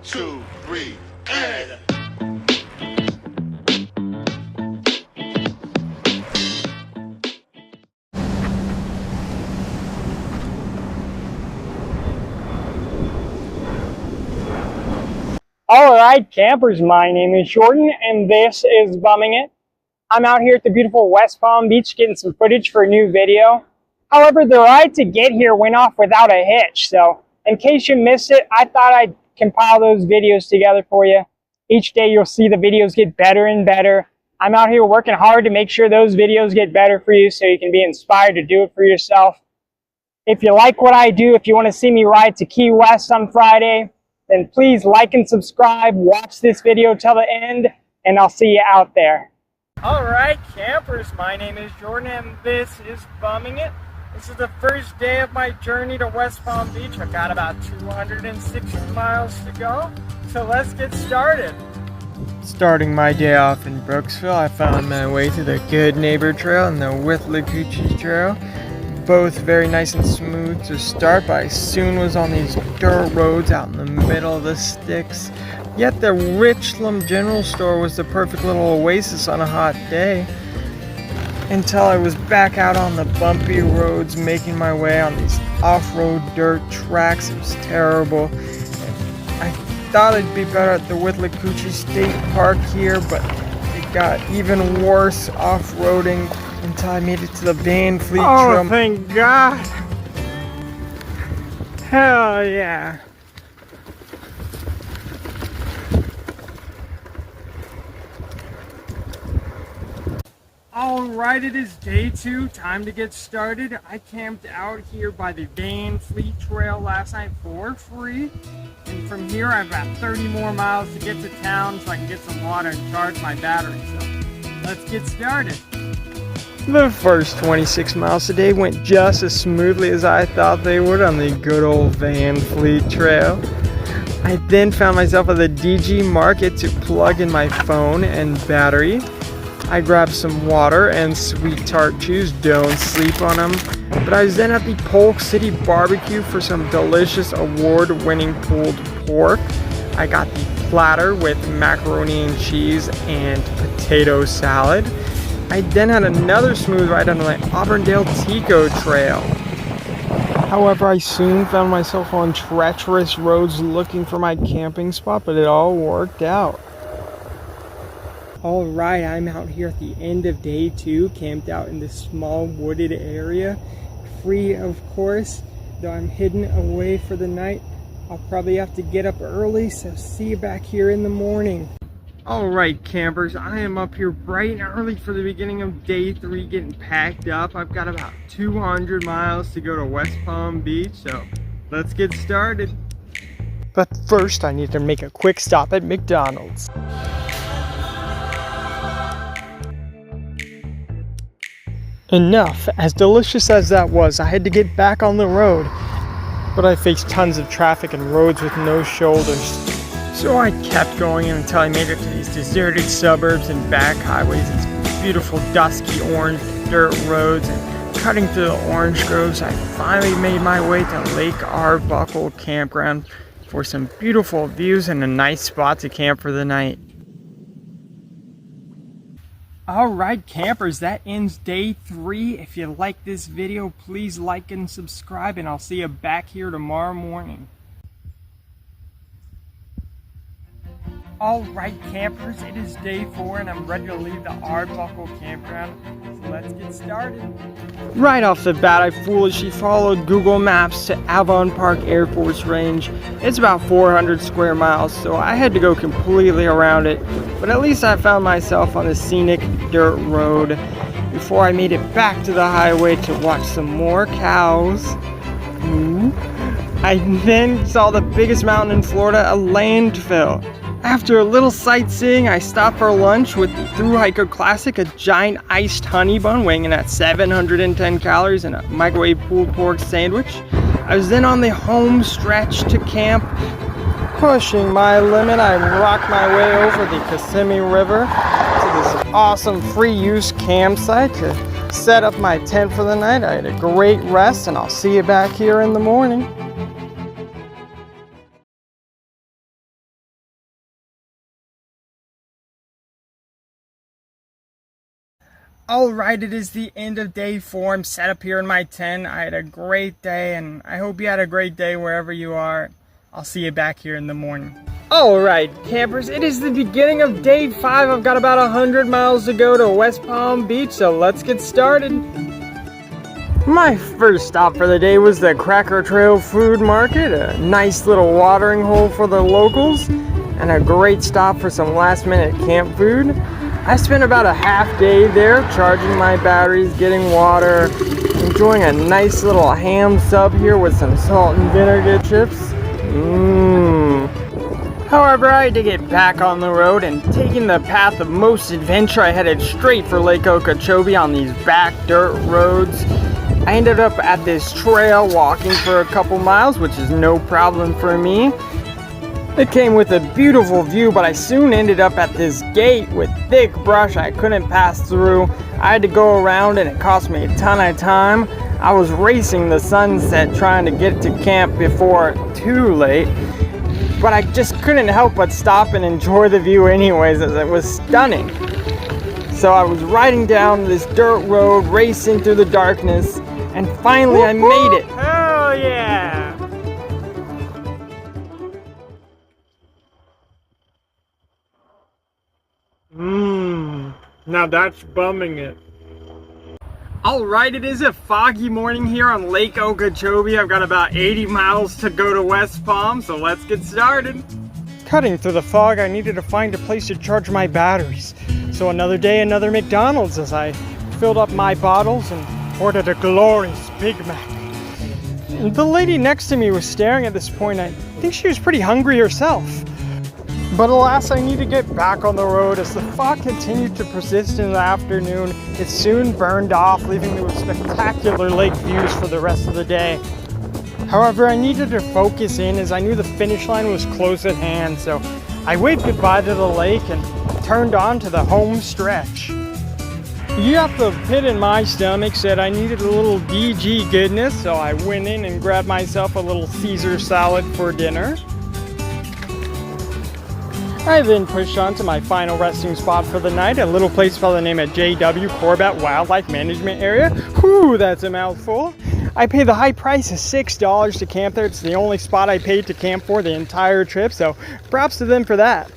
2, 3, and... Alright campers, my name is Jordan and this is Bumming It. I'm out here at the beautiful West Palm Beach getting some footage for a new video. However, the ride to get here went off without a hitch, so in case you missed it, I thought I'd compile those videos together for you. Each day you'll see the videos get better and better. I'm out here working hard to make sure those videos get better for you so you can be inspired to do it for yourself. If you like what I do, if you want to see me ride to Key West on Friday, then please like and subscribe, watch this video till the end, and I'll see you out there. Alright campers, my name is Jordan and this is Bumming It. This is the first day of my journey to West Palm Beach. I've got about 260 miles to go, so let's get started. Starting my day off in Brooksville, I found my way to the Good Neighbor Trail and the Withlacoochee Trail. Both very nice and smooth to start, but I soon was on these dirt roads out in the middle of the sticks. Yet the Richland General Store was the perfect little oasis on a hot day. Until I was back out on the bumpy roads making my way on these off-road dirt tracks. It was terrible. I thought it'd be better at the Withlacoochee State Park here, but it got even worse off-roading until I made it to the Van Fleet Trail. Oh, thank God. Hell yeah. Alright, it is day 2, time to get started. I camped out here by the Van Fleet Trail last night for free. And from here I have about 30 more miles to get to town so I can get some water and charge my battery. So let's get started. The first 26 miles a day went just as smoothly as I thought they would on the good old Van Fleet Trail. I then found myself at the DG Market to plug in my phone and battery. I grabbed some water and sweet tart chews, don't sleep on them. But I was then at the Polk City Barbecue for some delicious award-winning pulled pork. I got the platter with macaroni and cheese and potato salad. I then had another smooth ride on the Auburndale Tico Trail. However, I soon found myself on treacherous roads looking for my camping spot, but it all worked out. Alright, I'm out here at the end of day 2, camped out in this small wooded area. Free, of course, though I'm hidden away for the night. I'll probably have to get up early, so see you back here in the morning. Alright campers, I am up here bright and early for the beginning of day 3, getting packed up. I've got about 200 miles to go to West Palm Beach, so let's get started. But first I need to make a quick stop at McDonald's. Enough, as delicious as that was, I had to get back on the road. But I faced tons of traffic and roads with no shoulders. So I kept going until I made it to these deserted suburbs and back highways, these beautiful dusky orange dirt roads, and cutting through the orange groves, I finally made my way to Lake Arbuckle Campground for some beautiful views and a nice spot to camp for the night. Alright campers, that ends day 3. If you like this video, please like and subscribe, and I'll see you back here tomorrow morning. Alright campers, it is day 4 and I'm ready to leave the Arbuckle Campground, so let's get started. Right off the bat, I foolishly followed Google Maps to Avon Park Air Force Range. It's about 400 square miles, so I had to go completely around it, but at least I found myself on a scenic dirt road before I made it back to the highway to watch some more cows. Ooh. I then saw the biggest mountain in Florida, a landfill. After a little sightseeing, I stopped for lunch with the Thru Hiker Classic, a giant iced honey bun weighing in at 710 calories and a microwave pulled pork sandwich. I was then on the home stretch to camp. Pushing my limit, I rocked my way over the Kissimmee River to this awesome free use campsite to set up my tent for the night. I had a great rest, and I'll see you back here in the morning. Alright, it is the end of day 4. I'm set up here in my tent. I had a great day, and I hope you had a great day wherever you are. I'll see you back here in the morning. Alright, campers, it is the beginning of day 5. I've got about 100 miles to go to West Palm Beach, so let's get started. My first stop for the day was the Cracker Trail Food Market, a nice little watering hole for the locals, and a great stop for some last-minute camp food. I spent about a half day there charging my batteries, getting water, enjoying a nice little ham sub here with some salt and vinegar chips. However, I had to get back on the road, and taking the path of most adventure, I headed straight for Lake Okeechobee on these back dirt roads. I ended up at this trail walking for a couple miles, which is no problem for me. It came with a beautiful view, but I soon ended up at this gate with thick brush I couldn't pass through. I had to go around, and it cost me a ton of time. I was racing the sunset trying to get to camp before too late, but I just couldn't help but stop and enjoy the view anyways, as it was stunning. So I was riding down this dirt road, racing through the darkness, and finally I made it. Hell yeah! Now that's bumming it. Alright, it is a foggy morning here on Lake Okeechobee. I've got about 80 miles to go to West Palm, so let's get started. Cutting through the fog, I needed to find a place to charge my batteries. So another day, another McDonald's, as I filled up my bottles and ordered a glorious Big Mac. The lady next to me was staring at this point. I think she was pretty hungry herself. But alas, I need to get back on the road. As the fog continued to persist in the afternoon, it soon burned off, leaving me with spectacular lake views for the rest of the day. However, I needed to focus in as I knew the finish line was close at hand, so I waved goodbye to the lake and turned on to the home stretch. Yep, the pit in my stomach said I needed a little DG goodness, so I went in and grabbed myself a little Caesar salad for dinner. I then pushed on to my final resting spot for the night, a little place by the name of J.W. Corbett Wildlife Management Area. Whew, that's a mouthful. I paid the high price of $6 to camp there. It's the only spot I paid to camp for the entire trip, so props to them for that.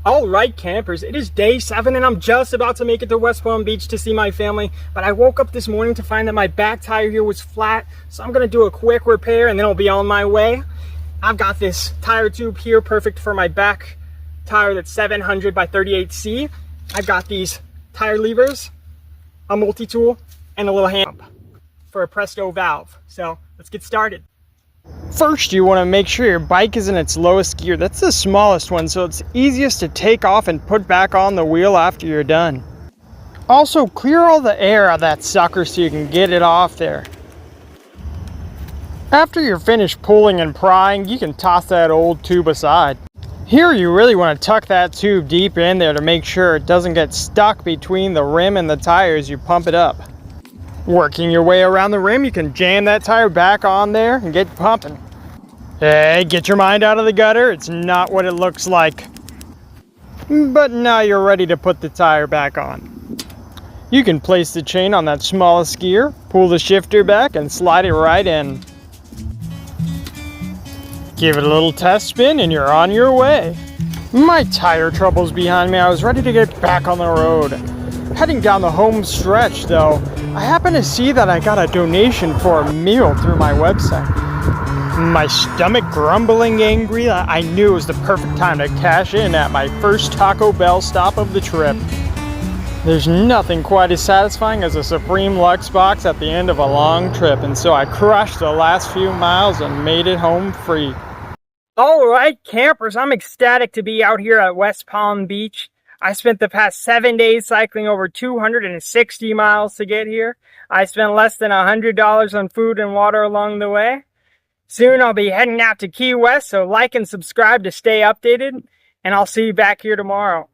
Alright campers, it is day 7 and I'm just about to make it to West Palm Beach to see my family, but I woke up this morning to find that my back tire here was flat, so I'm going to do a quick repair and then I'll be on my way. I've got this tire tube here, perfect for my back tire that's 700 by 38C. I've got these tire levers, a multi-tool, and a little hand for a Presto valve. So let's get started. First, you want to make sure your bike is in its lowest gear. That's the smallest one, so it's easiest to take off and put back on the wheel after you're done. Also, clear all the air out of that sucker so you can get it off there. After you're finished pulling and prying, you can toss that old tube aside. Here you really want to tuck that tube deep in there to make sure it doesn't get stuck between the rim and the tire as you pump it up. Working your way around the rim, you can jam that tire back on there and get pumping. Hey, get your mind out of the gutter, it's not what it looks like. But now you're ready to put the tire back on. You can place the chain on that smallest gear, pull the shifter back and slide it right in. Give it a little test spin and you're on your way. My tire trouble's behind me. I was ready to get back on the road. Heading down the home stretch though, I happened to see that I got a donation for a meal through my website. My stomach grumbling angry, I knew it was the perfect time to cash in at my first Taco Bell stop of the trip. There's nothing quite as satisfying as a Supreme Lux box at the end of a long trip, and so I crushed the last few miles and made it home free. Alright campers, I'm ecstatic to be out here at West Palm Beach. I spent the past 7 days cycling over 260 miles to get here. I spent less than $100 on food and water along the way. Soon I'll be heading out to Key West, so like and subscribe to stay updated, and I'll see you back here tomorrow.